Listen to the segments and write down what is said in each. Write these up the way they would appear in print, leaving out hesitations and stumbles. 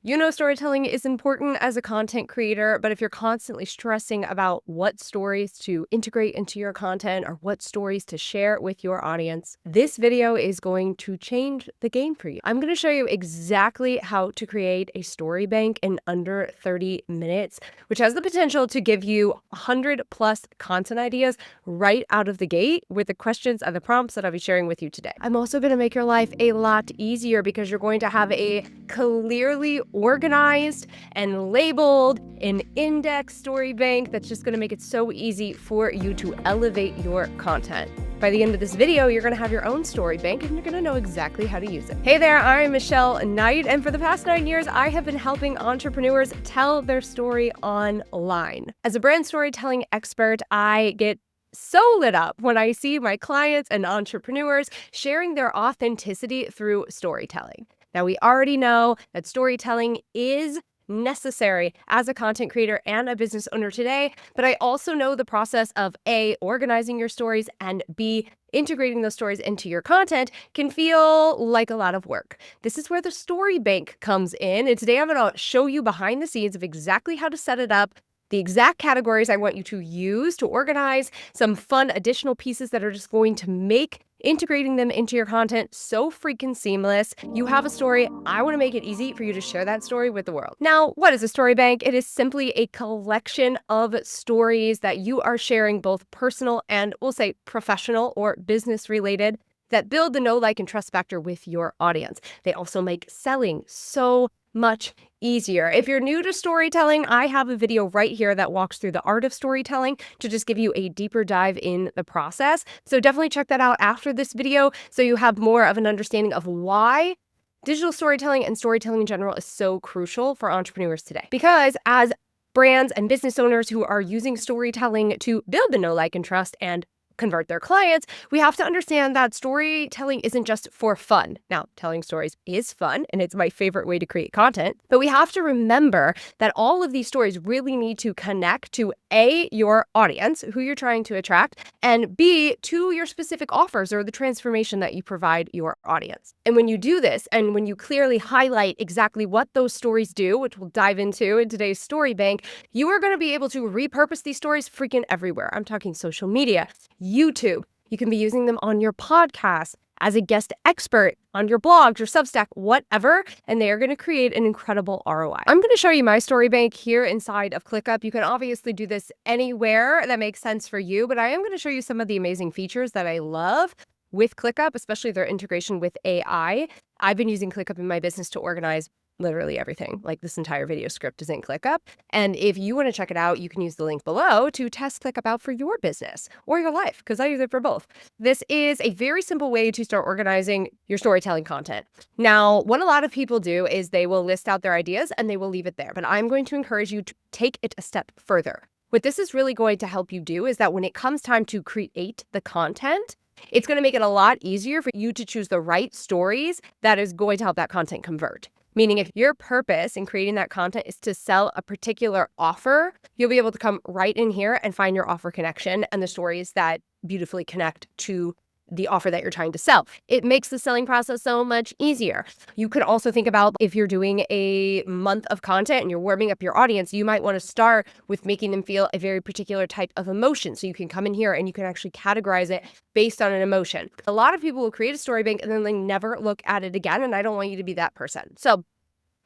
You know, storytelling is important as a content creator, but if you're constantly stressing about what stories to integrate into your content or what stories to share with your audience, this video is going to change the game for you. I'm going to show you exactly how to create a story bank in under 30 minutes, which has the potential to give you 100+ content ideas right out of the gate with the questions and the prompts that I'll be sharing with you today. I'm also going to make your life a lot easier because you're going to have a clearly organized and labeled an index story bank that's just going to make it so easy for you to elevate your content. By the end of this video, you're going to have your own story bank and you're going to know exactly how to use it. Hey there, I'm Michelle Knight, and for the past 9 years, I have been helping entrepreneurs tell their story online. As a brand storytelling expert, I get so lit up when I see my clients and entrepreneurs sharing their authenticity through storytelling. Now, we already know that storytelling is necessary as a content creator and a business owner today, but I also know the process of A, organizing your stories, and B, integrating those stories into your content can feel like a lot of work. This is where the story bank comes in, and today I'm going to show you behind the scenes of exactly how to set it up, the exact categories I want you to use to organize, some fun additional pieces that are just going to make integrating them into your content so freaking seamless. You have a story. I want to make it easy for you to share that story with the world. Now, what is a story bank? It is simply a collection of stories that you are sharing, both personal and we'll say professional or business related, that build the know, like, and trust factor with your audience. They also make selling so much easier. If you're new to storytelling, I have a video right here that walks through the art of storytelling to just give you a deeper dive in the process. So definitely check that out after this video so you have more of an understanding of why digital storytelling and storytelling in general is so crucial for entrepreneurs today. Because as brands and business owners who are using storytelling to build the know, like, and trust and convert their clients, we have to understand that storytelling isn't just for fun. Now, telling stories is fun, and it's my favorite way to create content, but we have to remember that all of these stories really need to connect to A, your audience, who you're trying to attract, and B, to your specific offers or the transformation that you provide your audience. And when you do this, and when you clearly highlight exactly what those stories do, which we'll dive into in today's story bank, you are going to be able to repurpose these stories freaking everywhere. I'm talking social media, YouTube. You can be using them on your podcast, as a guest expert, on your blog, your Substack, whatever, and they are going to create an incredible ROI. I'm going to show you my story bank here inside of ClickUp. You can obviously do this anywhere that makes sense for you, but I am going to show you some of the amazing features that I love with ClickUp, especially their integration with AI. I've been using ClickUp in my business to organize literally everything. Like, this entire video script is in ClickUp. And if you want to check it out, you can use the link below to test ClickUp out for your business or your life, because I use it for both. This is a very simple way to start organizing your storytelling content. Now, what a lot of people do is they will list out their ideas and they will leave it there. But I'm going to encourage you to take it a step further. What this is really going to help you do is that when it comes time to create the content, it's going to make it a lot easier for you to choose the right stories that is going to help that content convert. Meaning, if your purpose in creating that content is to sell a particular offer, you'll be able to come right in here and find your offer connection and the stories that beautifully connect to the offer that you're trying to sell. It makes the selling process so much easier. You could also think about if you're doing a month of content and you're warming up your audience, you might want to start with making them feel a very particular type of emotion. So you can come in here and you can actually categorize it based on an emotion. A lot of people will create a story bank and then they never look at it again. And I don't want you to be that person. So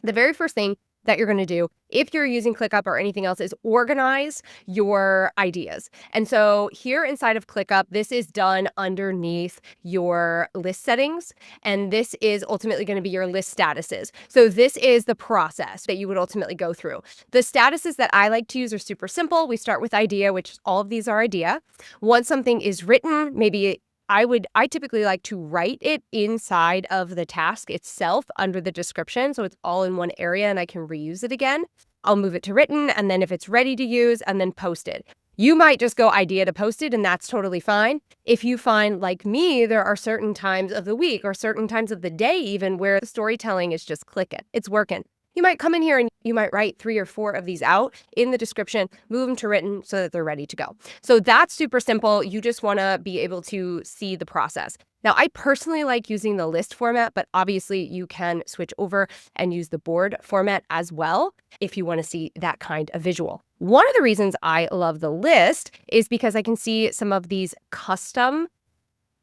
the very first thing that you're going to do if you're using ClickUp or anything else is organize your ideas. And so here inside of ClickUp, this is done underneath your list settings. And this is ultimately going to be your list statuses. So this is the process that you would ultimately go through. The statuses that I like to use are super simple. We start with idea, which all of these are idea. Once something is written, maybe I typically like to write it inside of the task itself under the description. So it's all in one area and I can reuse it again. I'll move it to written, and then if it's ready to use, and then posted. You might just go idea to posted, and that's totally fine. If you find, like me, there are certain times of the week or certain times of the day even where the storytelling is just clicking. It's working. You might come in here and you might write 3 or 4 of these out in the description, move them to written so that they're ready to go. So that's super simple. You just want to be able to see the process. Now, I personally like using the list format, but obviously you can switch over and use the board format as well if you want to see that kind of visual. One of the reasons I love the list is because I can see some of these custom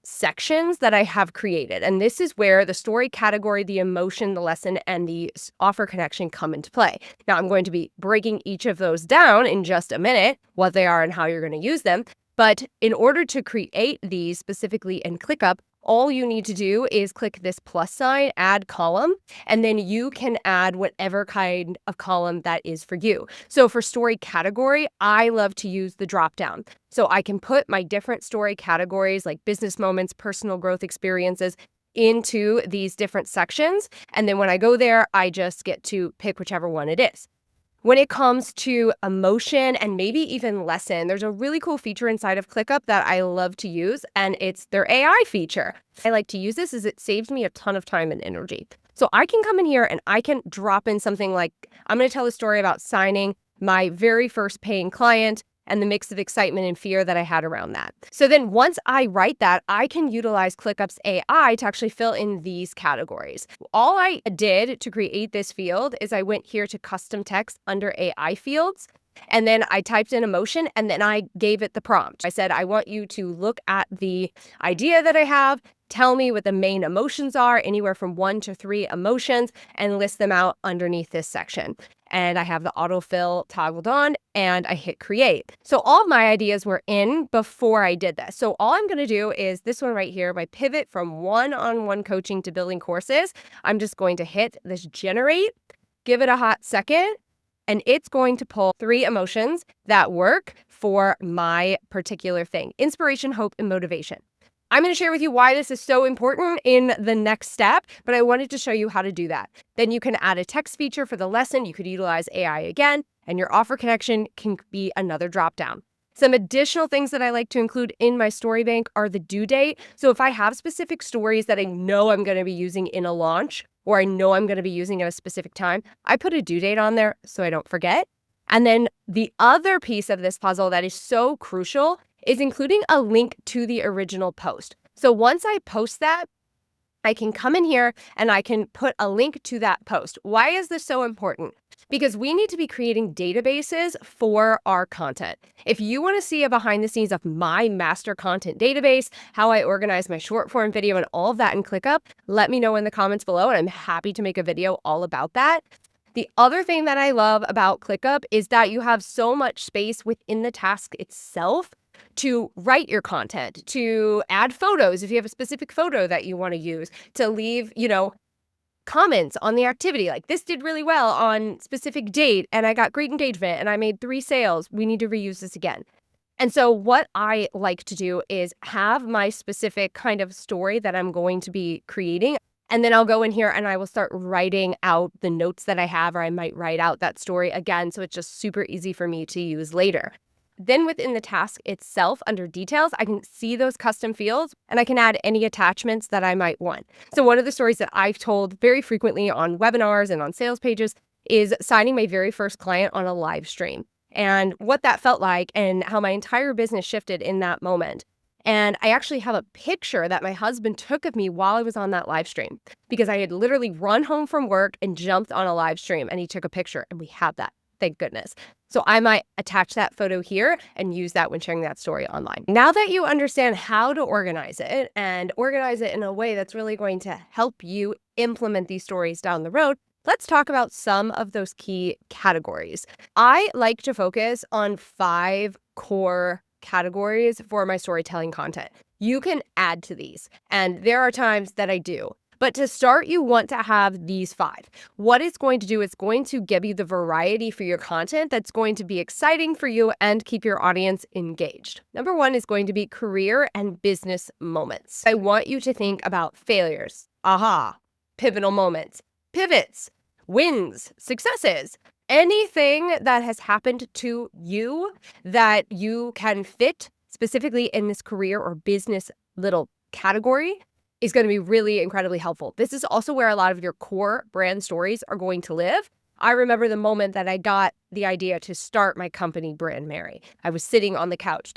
sections that I have created. And this is where the story category, the emotion, the lesson, and the offer connection come into play. Now, I'm going to be breaking each of those down in just a minute, what they are and how you're going to use them. But in order to create these specifically in ClickUp, all you need to do is click this plus sign, add column, and then you can add whatever kind of column that is for you. So for story category, I love to use the drop down. So I can put my different story categories like business moments, personal growth experiences into these different sections. And then when I go there, I just get to pick whichever one it is. When it comes to emotion and maybe even lesson, there's a really cool feature inside of ClickUp that I love to use, and it's their AI feature. I like to use this as it saves me a ton of time and energy. So I can come in here and I can drop in something like, I'm going to tell a story about signing my very first paying client and the mix of excitement and fear that I had around that. So then once I write that, I can utilize ClickUp's AI to actually fill in these categories. All I did to create this field is I went here to custom text under AI fields, and then I typed in emotion, and then I gave it the prompt. I said, I want you to look at the idea that I have, tell me what the main emotions are, anywhere from 1 to 3 emotions, and list them out underneath this section. And I have the autofill toggled on, and I hit create. So all of my ideas were in before I did this. So all I'm going to do is this one right here, my pivot from one-on-one coaching to building courses. I'm just going to hit this generate, give it a hot second, and it's going to pull 3 emotions that work for my particular thing: inspiration, hope, and motivation. I'm going to share with you why this is so important in the next step, but I wanted to show you how to do that. Then you can add a text feature for the lesson. You could utilize AI again, and your offer connection can be another dropdown. Some additional things that I like to include in my story bank are the due date. So if I have specific stories that I know I'm going to be using in a launch, or I know I'm going to be using at a specific time, I put a due date on there so I don't forget. And then the other piece of this puzzle that is so crucial is including a link to the original post. So once I post that, I can come in here and I can put a link to that post. Why is this so important? Because we need to be creating databases for our content. If you want to see a behind the scenes of my master content database, how I organize my short form video and all of that in ClickUp, let me know in the comments below, and I'm happy to make a video all about that. The other thing that I love about ClickUp is that you have so much space within the task itself to write your content, to add photos if you have a specific photo that you want to use, to leave, comments on the activity. Like, this did really well on specific date and I got great engagement and I made 3 sales. We need to reuse this again. And so what I like to do is have my specific kind of story that I'm going to be creating. And then I'll go in here and I will start writing out the notes that I have, or I might write out that story again. So it's just super easy for me to use later. Then within the task itself, under details, I can see those custom fields and I can add any attachments that I might want. So one of the stories that I've told very frequently on webinars and on sales pages is signing my very first client on a live stream, and what that felt like and how my entire business shifted in that moment. And I actually have a picture that my husband took of me while I was on that live stream, because I had literally run home from work and jumped on a live stream, and he took a picture, and we have that. Thank goodness. So I might attach that photo here and use that when sharing that story online. Now that you understand how to organize it and organize it in a way that's really going to help you implement these stories down the road, let's talk about some of those key categories. I like to focus on 5 core categories for my storytelling content. You can add to these, and there are times that I do. But to start, you want to have these 5. What it's going to do is going to give you the variety for your content that's going to be exciting for you and keep your audience engaged. Number 1 is going to be career and business moments. I want you to think about failures, pivotal moments, pivots, wins, successes, anything that has happened to you that you can fit specifically in this career or business little category is going to be really incredibly helpful. This is also where a lot of your core brand stories are going to live. I remember the moment that I got the idea to start my company, Brand Mary. I was sitting on the couch,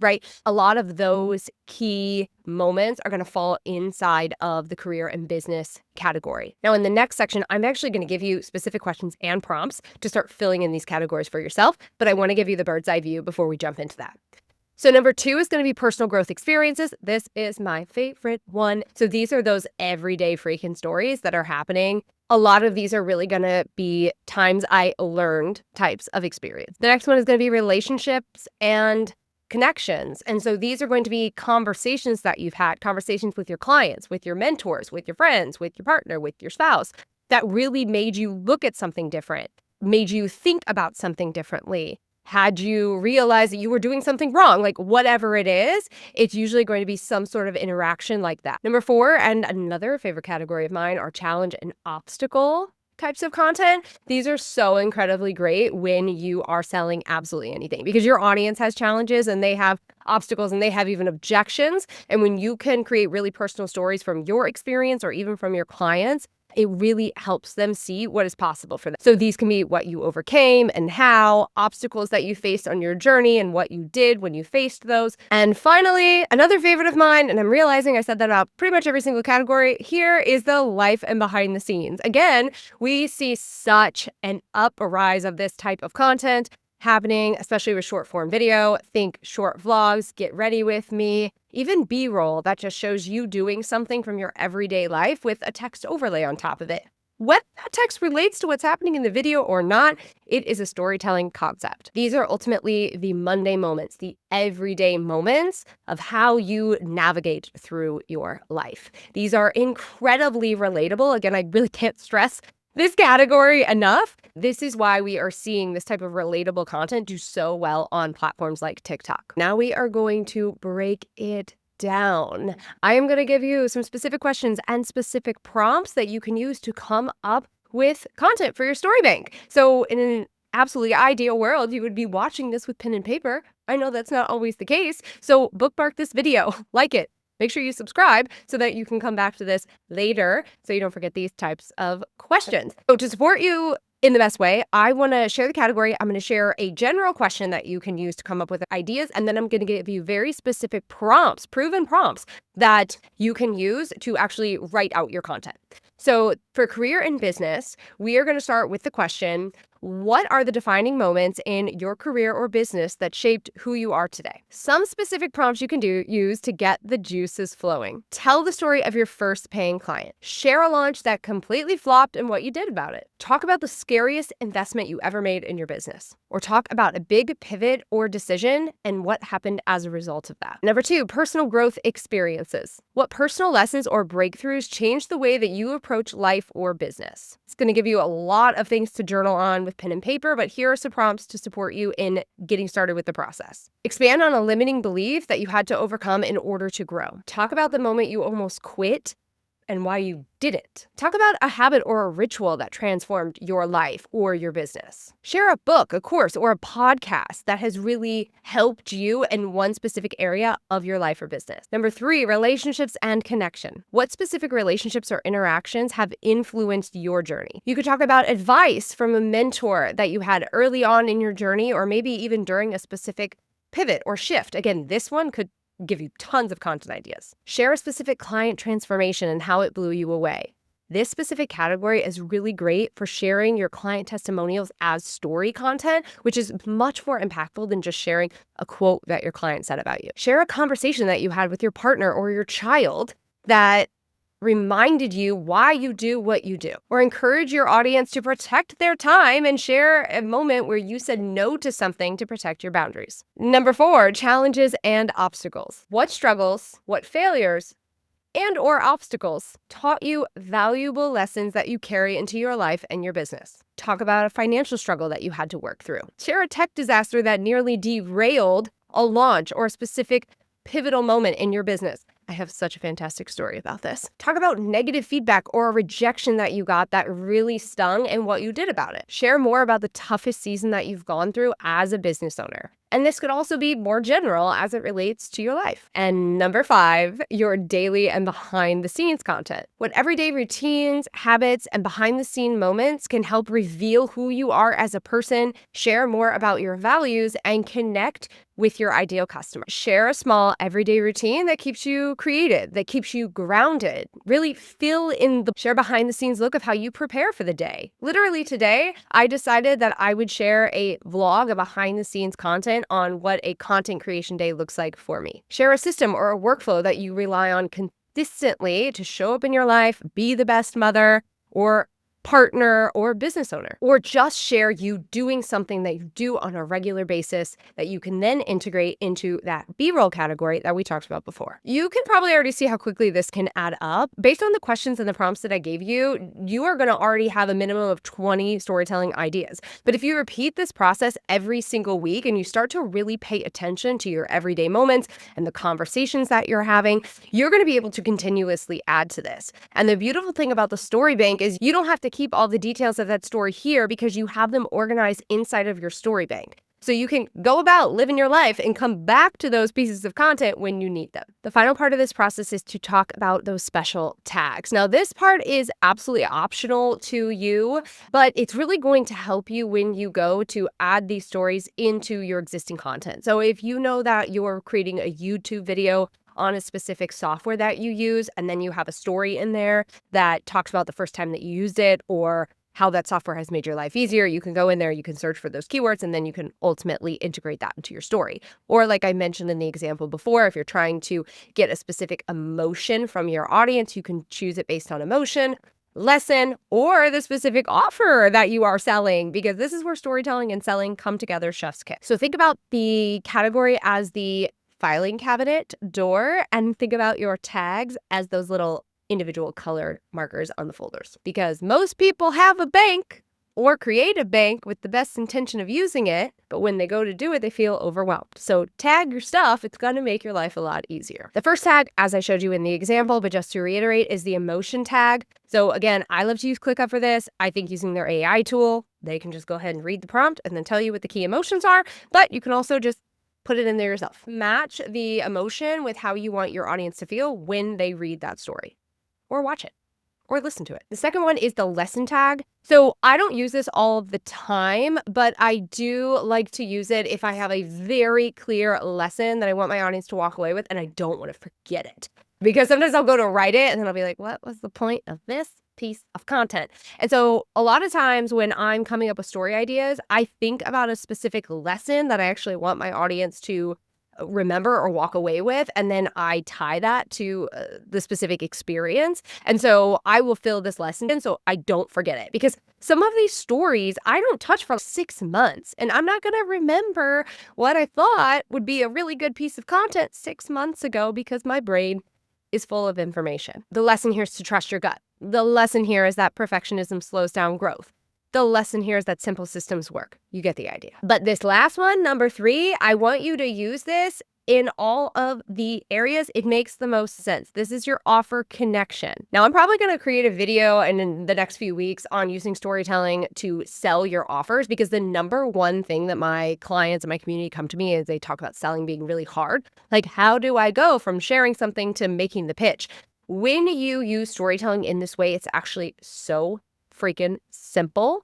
right? A lot of those key moments are going to fall inside of the career and business category. Now, in the next section, I'm actually going to give you specific questions and prompts to start filling in these categories for yourself, but I want to give you the bird's eye view before we jump into that. So number 2 is going to be personal growth experiences. This is my favorite one. So these are those everyday freaking stories that are happening. A lot of these are really going to be times I learned types of experience. The next one is going to be relationships and connections. And so these are going to be conversations that you've had, conversations with your clients, with your mentors, with your friends, with your partner, with your spouse, that really made you look at something different, made you think about something differently. Had you realized that you were doing something wrong, like whatever it is, it's usually going to be some sort of interaction like that. Number 4, and another favorite category of mine, are challenge and obstacle types of content. These are so incredibly great when you are selling absolutely anything, because your audience has challenges and they have obstacles and they have even objections. And when you can create really personal stories from your experience or even from your clients, it really helps them see what is possible for them. So these can be what you overcame and how, obstacles that you faced on your journey and what you did when you faced those. And finally, another favorite of mine, and I'm realizing I said that about pretty much every single category, here is the life and behind the scenes. Again, we see such an uprise of this type of content happening, especially with short form video. Think short vlogs, get ready with me, even B-roll that just shows you doing something from your everyday life with a text overlay on top of it. Whether that text relates to what's happening in the video or not, it is a storytelling concept. These are ultimately the Monday moments, the everyday moments of how you navigate through your life. These are incredibly relatable. Again, I really can't stress this category enough. This is why we are seeing this type of relatable content do so well on platforms like TikTok. Now we are going to break it down. I am going to give you some specific questions and specific prompts that you can use to come up with content for your story bank. So in an absolutely ideal world, you would be watching this with pen and paper. I know that's not always the case. So bookmark this video, like it. Make sure you subscribe so that you can come back to this later so you don't forget these types of questions. So to support you in the best way, I want to share the category. I'm going to share a general question that you can use to come up with ideas, and then I'm going to give you very specific prompts, proven prompts that you can use to actually write out your content. So for career and business, we are going to start with the question, what are the defining moments in your career or business that shaped who you are today? Some specific prompts you can use to get the juices flowing. Tell the story of your first paying client. Share a launch that completely flopped and what you did about it. Talk about the scariest investment you ever made in your business. Or talk about a big pivot or decision and what happened as a result of that. Number 2, personal growth experiences. What personal lessons or breakthroughs changed the way that you approach life or business? It's going to give you a lot of things to journal on with pen and paper, but here are some prompts to support you in getting started with the process. Expand on a limiting belief that you had to overcome in order to grow. Talk about the moment you almost quit and why you didn't. Talk about a habit or a ritual that transformed your life or your business. Share a book, a course, or a podcast that has really helped you in one specific area of your life or business. Number 3, relationships and connection. What specific relationships or interactions have influenced your journey? You could talk about advice from a mentor that you had early on in your journey, or maybe even during a specific pivot or shift. Again, this one could give you tons of content ideas. Share a specific client transformation and how it blew you away. This specific category is really great for sharing your client testimonials as story content, which is much more impactful than just sharing a quote that your client said about you. Share a conversation that you had with your partner or your child that reminded you why you do what you do, or encourage your audience to protect their time and share a moment where you said no to something to protect your boundaries. Number 4, challenges and obstacles. What struggles, what failures, and or obstacles taught you valuable lessons that you carry into your life and your business? Talk about a financial struggle that you had to work through. Share a tech disaster that nearly derailed a launch or a specific pivotal moment in your business. I have such a fantastic story about this. Talk about negative feedback or a rejection that you got that really stung and what you did about it. Share more about the toughest season that you've gone through as a business owner. And this could also be more general as it relates to your life. And number 5, your daily and behind the scenes content. What everyday routines, habits, and behind the scene moments can help reveal who you are as a person, share more about your values, and connect with your ideal customer. Share a small everyday routine that keeps you creative, that keeps you grounded. Really fill in the share behind the scenes look of how you prepare for the day. Literally today, I decided that I would share a vlog of behind the scenes content on what a content creation day looks like for me. Share a system or a workflow that you rely on consistently to show up in your life, be the best mother, or partner or business owner, or just share you doing something that you do on a regular basis that you can then integrate into that B-roll category that we talked about before. You can probably already see how quickly this can add up. Based on the questions and the prompts that I gave you, you are going to already have a minimum of 20 storytelling ideas. But if you repeat this process every single week and you start to really pay attention to your everyday moments and the conversations that you're having, you're going to be able to continuously add to this. And the beautiful thing about the story bank is you don't have to keep all the details of that story here because you have them organized inside of your story bank. So you can go about living your life and come back to those pieces of content when you need them. The final part of this process is to talk about those special tags. Now, this part is absolutely optional to you, but it's really going to help you when you go to add these stories into your existing content. So if you know that you're creating a YouTube video on a specific software that you use, and then you have a story in there that talks about the first time that you used it or how that software has made your life easier, you can go in there, you can search for those keywords, and then you can ultimately integrate that into your story. Or like I mentioned in the example before, if you're trying to get a specific emotion from your audience, you can choose it based on emotion, lesson, or the specific offer that you are selling, because this is where storytelling and selling come together chef's kiss. So think about the category as the filing cabinet door, and think about your tags as those little individual colored markers on the folders. Because most people have a bank or create a bank with the best intention of using it, but when they go to do it, they feel overwhelmed. So tag your stuff. It's going to make your life a lot easier. The first tag, as I showed you in the example, but just to reiterate, is the emotion tag. So again, I love to use ClickUp for this. I think using their AI tool, they can just go ahead and read the prompt and then tell you what the key emotions are, but you can also just put it in there yourself. Match the emotion with how you want your audience to feel when they read that story or watch it or listen to it. The second one is the lesson tag. So I don't use this all the time, but I do like to use it if I have a very clear lesson that I want my audience to walk away with and I don't want to forget it. Because sometimes I'll go to write it and then I'll be like, what was the point of this piece of content? And so a lot of times when I'm coming up with story ideas, I think about a specific lesson that I actually want my audience to remember or walk away with, and then I tie that to the specific experience. And so I will fill this lesson in so I don't forget it, because some of these stories I don't touch for 6 months, and I'm not going to remember what I thought would be a really good piece of content 6 months ago because my brain is full of information. The lesson here is to trust your gut. The lesson here is that perfectionism slows down growth. The lesson here is that simple systems work. You get the idea. But this last one, number 3, I want you to use this in all of the areas it makes the most sense. This is your offer connection. Now, I'm probably going to create a video in the next few weeks on using storytelling to sell your offers, because the number one thing that my clients and my community come to me is they talk about selling being really hard. Like, how do I go from sharing something to making the pitch? When you use storytelling in this way, it's actually so freaking simple.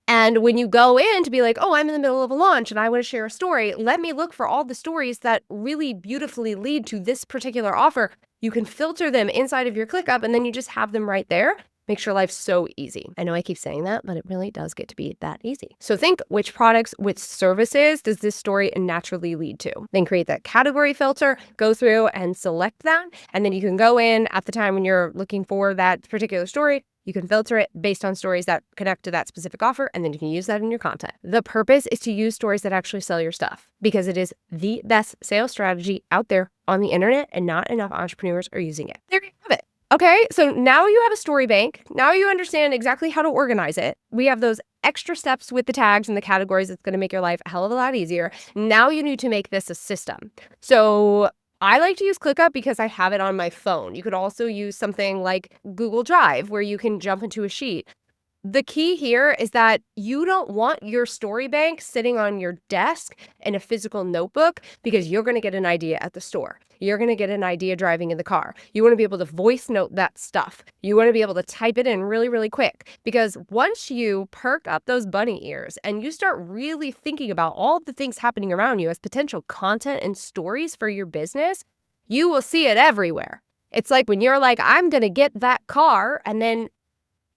And when you go in to be like, oh, I'm in the middle of a launch and I want to share a story, let me look for all the stories that really beautifully lead to this particular offer. You can filter them inside of your ClickUp and then you just have them right there. Makes your life so easy. I know I keep saying that, but it really does get to be that easy. So think, which products, which services does this story naturally lead to? Then create that category filter, go through and select that. And then you can go in at the time when you're looking for that particular story. You can filter it based on stories that connect to that specific offer, and then you can use that in your content. The purpose is to use stories that actually sell your stuff, because it is the best sales strategy out there on the internet, and not enough entrepreneurs are using it. There you have it. Okay, so now you have a story bank. Now you understand exactly how to organize it. We have those extra steps with the tags and the categories that's going to make your life a hell of a lot easier. Now you need to make this a system. So I like to use ClickUp because I have it on my phone. You could also use something like Google Drive, where you can jump into a sheet. The key here is that you don't want your story bank sitting on your desk in a physical notebook because you're going to get an idea at the store. You're going to get an idea driving in the car. You want to be able to voice note that stuff. You want to be able to type it in really, really quick, because once you perk up those bunny ears and you start really thinking about all the things happening around you as potential content and stories for your business, you will see it everywhere. It's like when you're like, I'm going to get that car, and then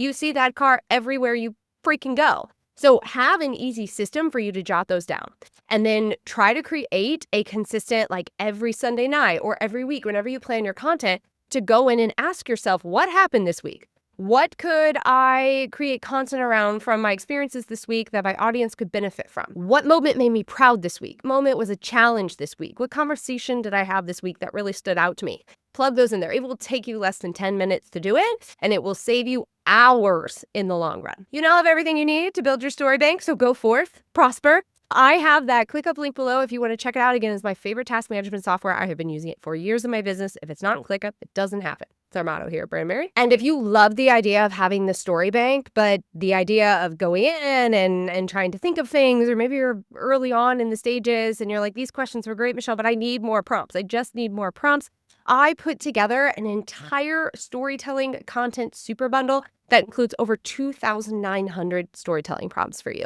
you see that car everywhere you freaking go. So have an easy system for you to jot those down. And then try to create a consistent, like every Sunday night or every week, whenever you plan your content, to go in and ask yourself, what happened this week? What could I create content around from my experiences this week that my audience could benefit from? What moment made me proud this week? Moment was a challenge this week? What conversation did I have this week that really stood out to me? Plug those in there. It will take you less than 10 minutes to do it, and it will save you hours in the long run. You now have everything you need to build your story bank, so go forth, prosper. I have that ClickUp link below if you want to check it out. Again, it's my favorite task management software. I have been using it for years in my business. If it's not ClickUp, it doesn't happen. It's our motto here at Brand Mary. And if you love the idea of having the story bank, but the idea of going in and trying to think of things, or maybe you're early on in the stages and you're like, these questions were great, Michelle, but I need more prompts. I just need more prompts. I put together an entire storytelling content super bundle that includes over 2,900 storytelling prompts for you.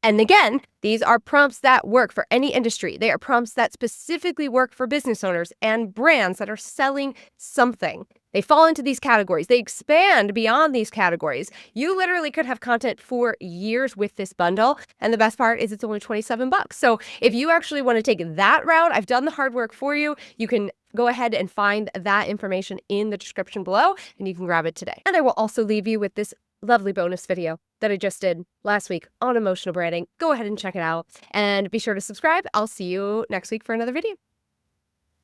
And again, these are prompts that work for any industry. They are prompts that specifically work for business owners and brands that are selling something. They fall into these categories. They expand beyond these categories. You literally could have content for years with this bundle. And the best part is it's only $27. So if you actually want to take that route, I've done the hard work for you. You can go ahead and find that information in the description below, and you can grab it today. And I will also leave you with this lovely bonus video that I just did last week on emotional branding. Go ahead and check it out and be sure to subscribe. I'll see you next week for another video.